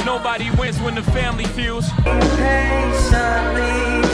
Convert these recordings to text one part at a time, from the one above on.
Nobody wins when the family feels. Patiently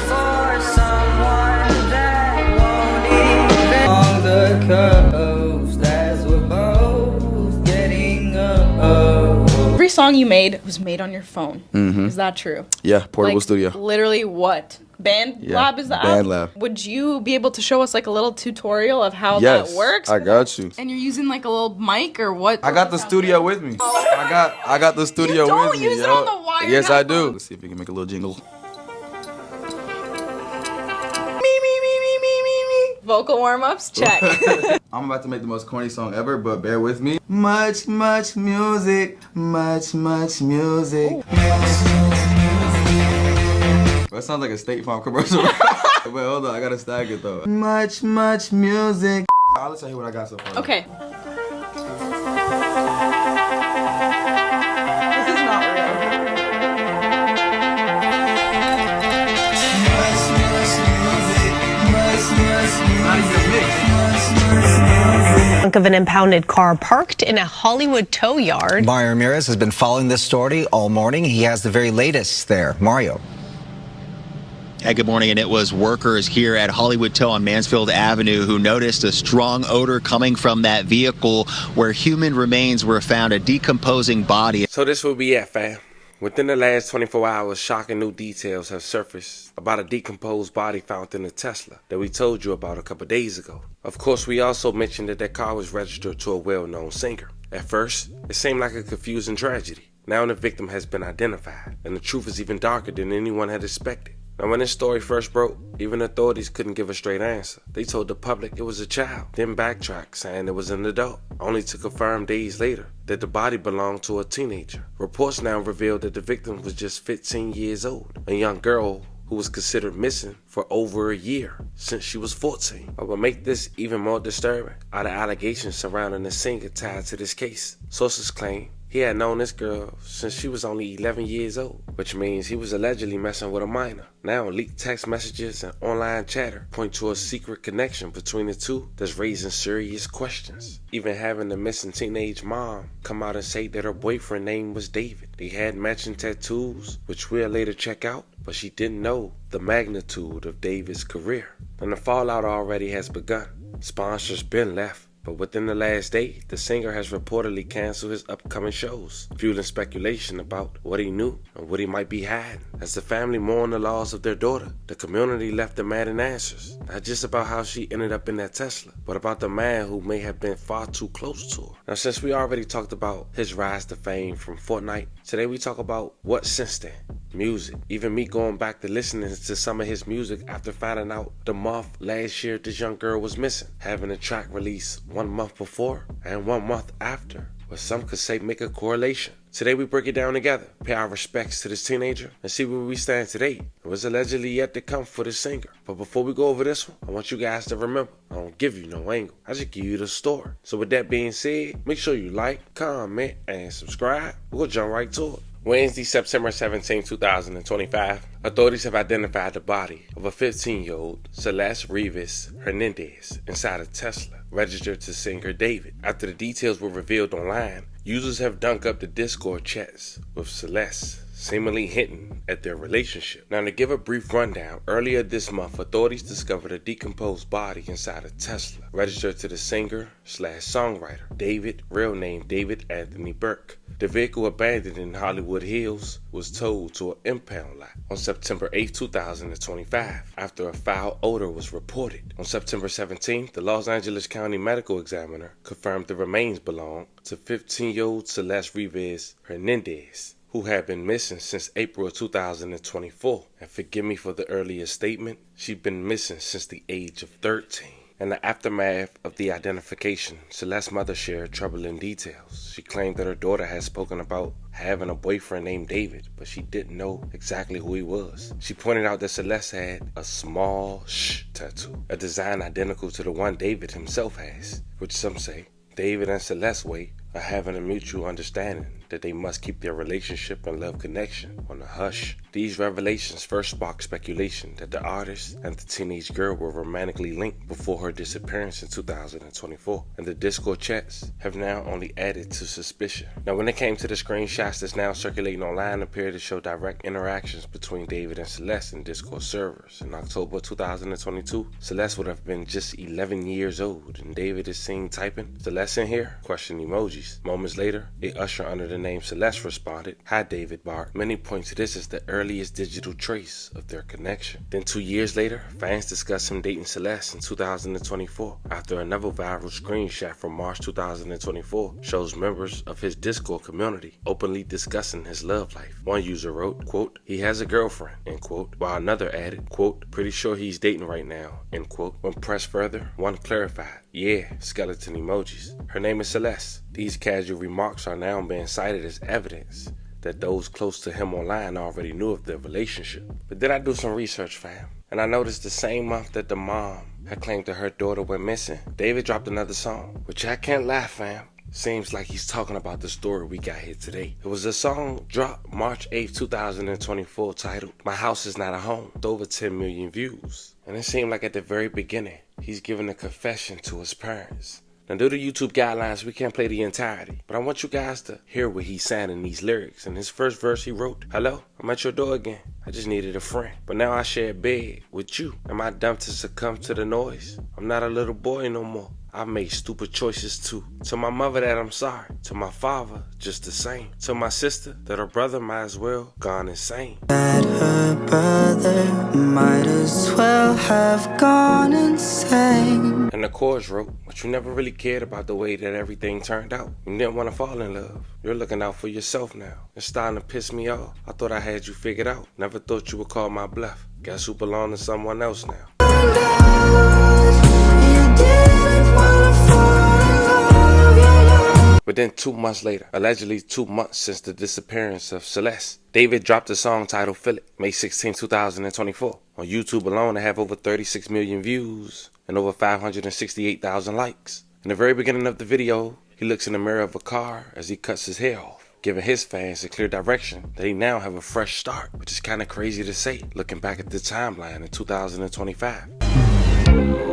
for someone that won't even along the coast as we're both getting old. Every song you made was made on your phone. Is that true? Yeah, portable Like, studio. Literally what? Band Lab is the app? Band Lab. Would you be able to show us like a little tutorial of how Yes, that works? I got you. And you're using like a little mic or what? I got the studio with me. I got the studio You don't with me. use it on the wire. Yes, I do. Let's see if we can make a little jingle. Vocal warm-ups, check. I'm about to make the most corny song ever, but bear with me. Much music, much music. That sounds like a State Farm commercial. Wait, hold on, I gotta stag it though. Much music. I'll tell you what I got so far. Okay. This is not real. Of an impounded car parked in a Hollywood tow yard. Mario Ramirez has been following this story all morning. He has the very latest there. Mario. Hey, good morning. And it was workers here at Hollywood Tow on Mansfield Avenue who noticed a strong odor coming from that vehicle where human remains were found, a decomposing body. So this will be it, fam. Within the last 24 hours, shocking new details have surfaced about a decomposed body found in a Tesla that we told you about a couple days ago. Of course, we also mentioned that car was registered to a well-known singer. At first, it seemed like a confusing tragedy. Now the victim has been identified, and the truth is even darker than anyone had expected. Now, when this story first broke, even authorities couldn't give a straight answer. They told the public it was a child, then backtracked saying it was an adult, only to confirm days later that the body belonged to a teenager. Reports now revealed that the victim was just 15 years old, a young girl who was considered missing for over a year since she was 14. But what makes this even more disturbing are the allegations surrounding the singer tied to this case. Sources claim he had known this girl since she was only 11 years old, which means he was allegedly messing with a minor. Now, leaked text messages and online chatter point to a secret connection between the two that's raising serious questions. Even having the missing teenage mom come out and say that her boyfriend name was David. They had matching tattoos, which we'll later check out, but she didn't know the magnitude of David's career. And the fallout already has begun. Sponsors been left. But within the last day, the singer has reportedly canceled his upcoming shows, fueling speculation about what he knew and what he might be hiding. As the family mourned the loss of their daughter, the community left demanding answers, not just about how she ended up in that Tesla, but about the man who may have been far too close to her. Now, since we already talked about his rise to fame from Fortnite, today we talk about what since then. Music. Even me going back to listening to some of his music after finding out the month last year this young girl was missing, having a track released 1 month before and 1 month after, what some could say make a correlation. Today we break it down together, pay our respects to this teenager, and see where we stand today. It was allegedly yet to come for the singer. But before we go over this one, I want you guys to remember, I don't give you no angle, I just give you the story. So with that being said, make sure you like, comment, and subscribe. We'll jump right to it. Wednesday, September 17, 2025, authorities have identified the body of a 15-year-old Celeste Rivas Hernandez inside a Tesla registered to singer David. After the details were revealed online, users have dug up the Discord chats with Celeste, seemingly hinting at their relationship. Now, to give a brief rundown, earlier this month, authorities discovered a decomposed body inside a Tesla registered to the singer/songwriter David, real name David Anthony Burke. The vehicle, abandoned in Hollywood Hills, was towed to an impound lot on September 8, 2025, after a foul odor was reported. On September 17th, the Los Angeles County Medical Examiner confirmed the remains belonged to 15-year-old Celeste Rivas Hernandez, who had been missing since April 2024. And forgive me for the earlier statement, she'd been missing since the age of 13. In the aftermath of the identification, Celeste's mother shared troubling details. She claimed that her daughter had spoken about having a boyfriend named David, but she didn't know exactly who he was. She pointed out that Celeste had a small sh tattoo, a design identical to the one David himself has, which some say David and Celeste's way of having a mutual understanding that they must keep their relationship and love connection on the hush. These revelations first sparked speculation that the artist and the teenage girl were romantically linked before her disappearance in 2024, and the Discord chats have now only added to suspicion. Now, when it came to the screenshots that's now circulating online, appear to show direct interactions between David and Celeste in Discord servers. In October 2022, Celeste would have been just 11 years old, and David is seen typing, "Celeste in here?" question emojis. Moments later, a usher under the name Celeste responded, "Hi David Bart." Many point to this as the earliest digital trace of their connection. Then 2 years later, fans discussed him dating Celeste in 2024 after another viral screenshot from March 2024 shows members of his Discord community openly discussing his love life. One user wrote, quote, "He has a girlfriend," end quote, while another added, quote, "Pretty sure he's dating right now," end quote. When pressed further, one clarified, "Yeah, skeleton emojis. Her name is Celeste." These casual remarks are now being cited as evidence that those close to him online already knew of their relationship. But then I do some research, fam, and I noticed the same month that the mom had claimed that her daughter went missing, David dropped another song, which I can't lie, fam. Seems like he's talking about the story we got here today. It was a song dropped March 8th, 2024 titled "My House Is Not a Home" with over 10 million views. And it seemed like at the very beginning, he's giving a confession to his parents. Now, due to YouTube guidelines, we can't play the entirety, but I want you guys to hear what he's saying in these lyrics. In his first verse, he wrote, "Hello, I'm at your door again. I just needed a friend, but now I share a bed with you. Am I dumb to succumb to the noise? I'm not a little boy no more. I've made stupid choices too. To my mother that I'm sorry. To my father, just the same. To my sister, that her brother might as well gone insane." That her brother might as well have gone insane. And the chorus wrote, "But you never really cared about the way that everything turned out. You didn't want to fall in love. You're looking out for yourself now. It's starting to piss me off. I thought I had you figured out. Never thought you would call my bluff. Guess who belong to someone else now." But then 2 months later, allegedly 2 months since the disappearance of Celeste, David dropped a song titled "Feel It," May 16, 2024. On YouTube alone, it have over 36 million views and over 568,000 likes. In the very beginning of the video, he looks in the mirror of a car as he cuts his hair off, giving his fans a clear direction that he now have a fresh start, which is kind of crazy to say, looking back at the timeline in 2025.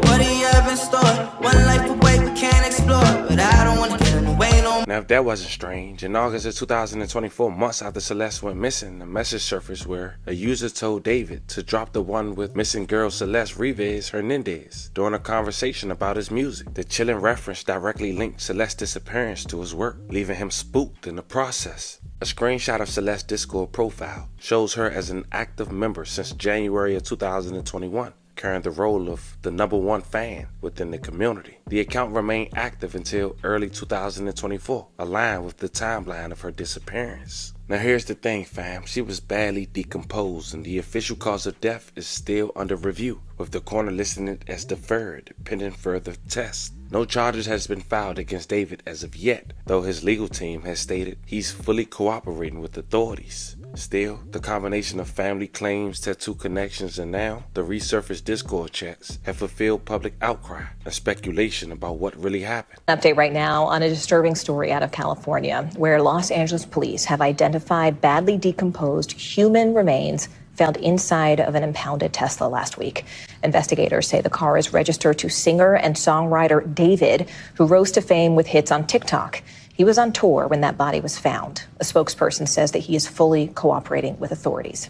What do you have in store? One life away, we can't explore, but I don't want to get in the way no more. Now, if that wasn't strange, in August of 2024, months after Celeste went missing, a message surfaced where a user told David to drop the one with missing girl Celeste Rivas Hernandez during a conversation about his music. The chilling reference directly linked Celeste's disappearance to his work, leaving him spooked in the process. A screenshot of Celeste's Discord profile shows her as an active member since January of 2021. Carrying the role of the #1 fan within the community. The account remained active until early 2024, aligned with the timeline of her disappearance. Now here's the thing, fam. She was badly decomposed, and the official cause of death is still under review, with the coroner listing it as deferred, pending further tests. No charges has been filed against David as of yet, though his legal team has stated he's fully cooperating with authorities. Still, the combination of family claims, tattoo connections, and now the resurfaced Discord chats have fulfilled public outcry and speculation about what really happened. Update right now on a disturbing story out of California, where Los Angeles police have identified badly decomposed human remains found inside of an impounded Tesla last week. Investigators say the car is registered to singer and songwriter David, who rose to fame with hits on TikTok. He was on tour when that body was found. A spokesperson says that he is fully cooperating with authorities.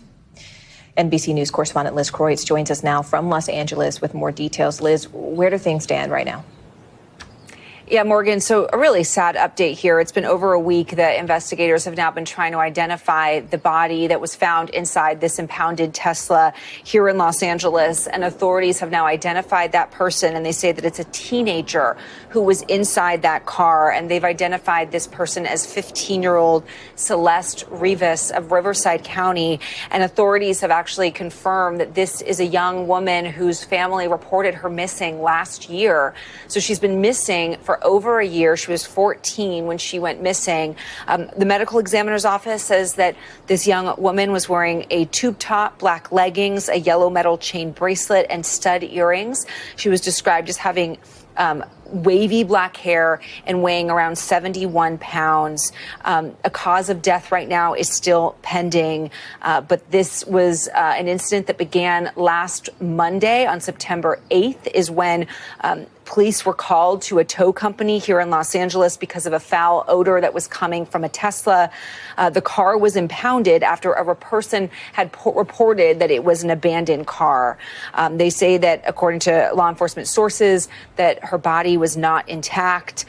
NBC News correspondent Liz Kreutz joins us now from Los Angeles with more details. Liz, where do things stand right now? Yeah, Morgan, so a really sad update here. It's been over a week that investigators have now been trying to identify the body that was found inside this impounded Tesla here in Los Angeles. And authorities have now identified that person, and they say that it's a teenager who was inside that car. And they've identified this person as 15-year-old Celeste Rivas of Riverside County. And authorities have actually confirmed that this is a young woman whose family reported her missing last year. So she's been missing for over a year. She was 14 when she went missing. The medical examiner's office says that this young woman was wearing a tube top, black leggings, a yellow metal chain bracelet, and stud earrings. She was described as having wavy black hair and weighing around 71 pounds. A cause of death right now is still pending, but this was an incident that began last Monday on September 8th is when police were called to a tow company here in Los Angeles because of a foul odor that was coming from a Tesla. The car was impounded after a person had reported that it was an abandoned car. They say that, according to law enforcement sources, that her body was not intact.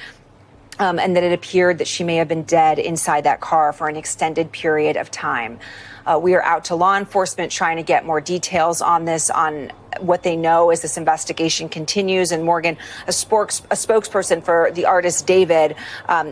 And that it appeared that she may have been dead inside that car for an extended period of time. We are out to law enforcement trying to get more details on this, on what they know as this investigation continues. And Morgan, a spokesperson for the artist David,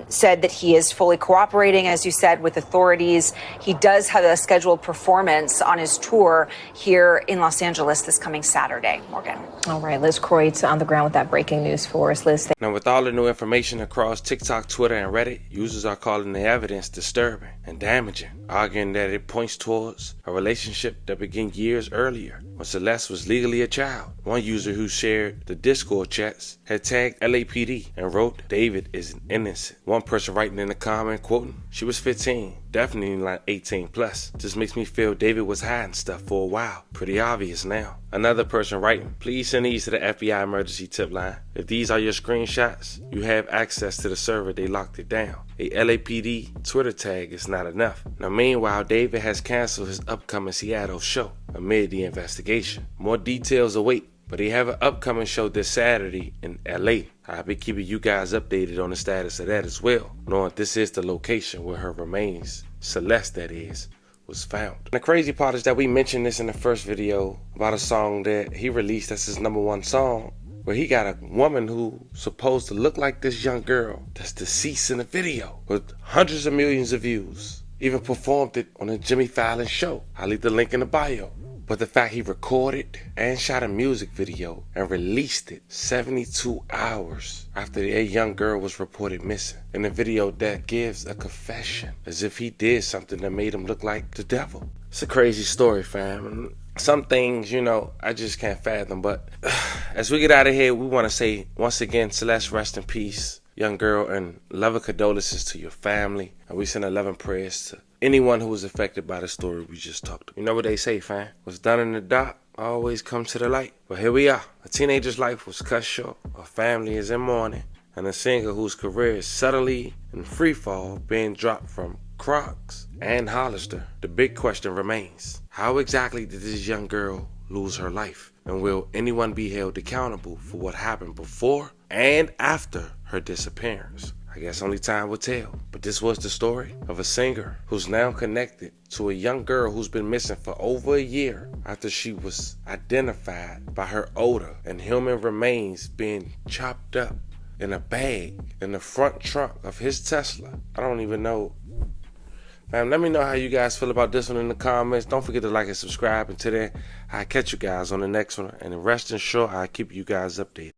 said that he is fully cooperating, as you said, with authorities. He does have a scheduled performance on his tour here in Los Angeles this coming Saturday. Morgan. All right, Liz Croyt's on the ground with that breaking news for us. Liz. Now, with all the new information across TikTok, Twitter, and Reddit, users are calling the evidence disturbing and damaging, arguing that it points towards a relationship that began years earlier when Celeste was legally a child. One user who shared the Discord chats had tagged LAPD and wrote, "David is innocent." One person writing in the comment, quoting, "She was 15, definitely like 18 plus. Just makes me feel David was hiding stuff for a while. Pretty obvious now." Another person writing, "Please send these to the FBI emergency tip line. If these are your screenshots, you have access to the server. They locked it down. A LAPD Twitter tag is not enough." Now, meanwhile, David has canceled his upcoming Seattle show amid the investigation. More details await, but they have an upcoming show this Saturday in LA. I'll be keeping you guys updated on the status of that as well, knowing this is the location where her remains, Celeste that is, was found. And the crazy part is that we mentioned this in the first video about a song that he released that's his #1 song, where he got a woman who supposed to look like this young girl that's deceased in the video with hundreds of millions of views. Even performed it on a Jimmy Fallon show. I'll leave the link in the bio. But the fact he recorded and shot a music video and released it 72 hours after a young girl was reported missing. In a video that gives a confession as if he did something that made him look like the devil. It's a crazy story, fam. Some things, you know, I just can't fathom. But as we get out of here, we want to say once again, Celeste, rest in peace, young girl, and love and condolences to your family. And we send 11 prayers to anyone who was affected by the story we just talked about. You know what they say, fam? What's done in the dark always comes to the light. But here we are. A teenager's life was cut short. Her family is in mourning. And a singer whose career is suddenly in free fall being dropped from Crocs and Hollister. The big question remains, how exactly did this young girl lose her life? And will anyone be held accountable for what happened before and after her disappearance? I guess only time will tell. But this was the story of a singer who's now connected to a young girl who's been missing for over a year after she was identified by her odor and human remains being chopped up in a bag in the front trunk of his Tesla. I don't even know. Man, let me know how you guys feel about this one in the comments. Don't forget to like and subscribe. Until then, I'll catch you guys on the next one. And rest assured, I'll keep you guys updated.